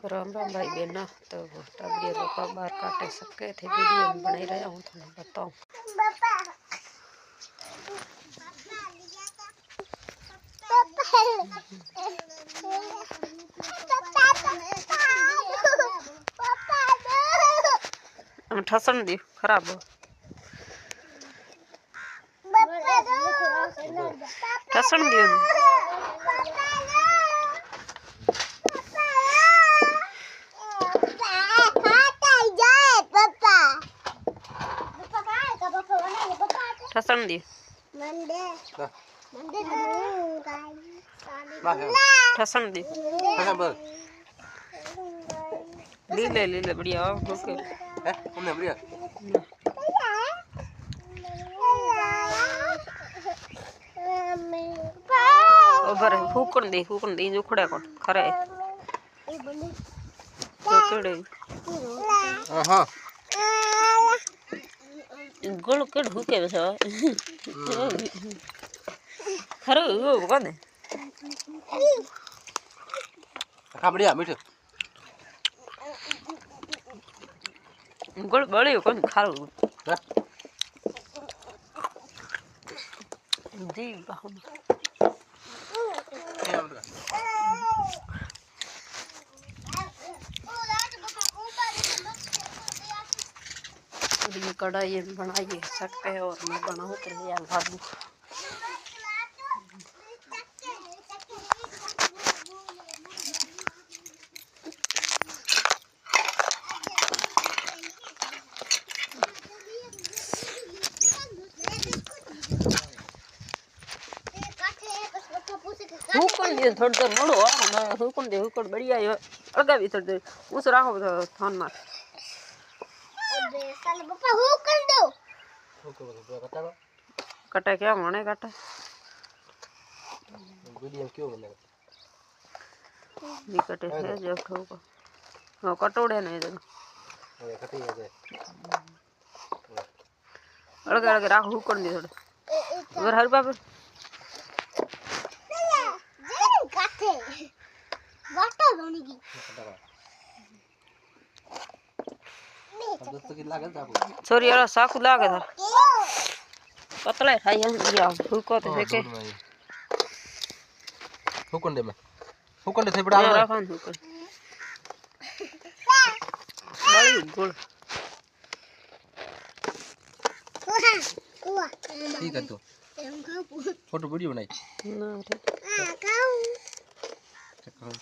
राम राम भाई बहना। तो टाबरिया पापा बाहर काटे सके थे वीडियो बनाई रहा हूँ थोड़ा बताऊँ। ठसन दी खराब हो ठसन दी ठसन दी ठसन दी लीले लीले बढ़िया ओके है हमने बढ़िया ओबर हुकन दी जो खड़ा कोन खरे जो केड़े हां गोल केड़ हुके बसा खरे वो कोन खा बढ़िया मीठो गोल बड़ी कोन खारू जी बाहम ये कढ़ाई बनाइए सकते हैं और मैं बनाऊँ तो ये आलू हुकन दे थोड़ी देर मोड़ो मैं हुकन बढ़िया है अलगा भी थोड़ी देर उस राखो थान मार अबे साले पापा हुकन दो कटा क्या माने कटा वीडियो क्यों बनेगा भी कटे है जब ठोको हां कटोड़े नहीं दे ये कटी है जे अलगा अलगा राखो हुकन दे थोड़े और हर बाबू छोरी वाला साकू लागे था पतला है या फुको तो है के हुकन दे थे बड़ा राखन हुकन बड़ी गुड़ ठीक है तो फोटो वीडियो बनाई ना रे खाओ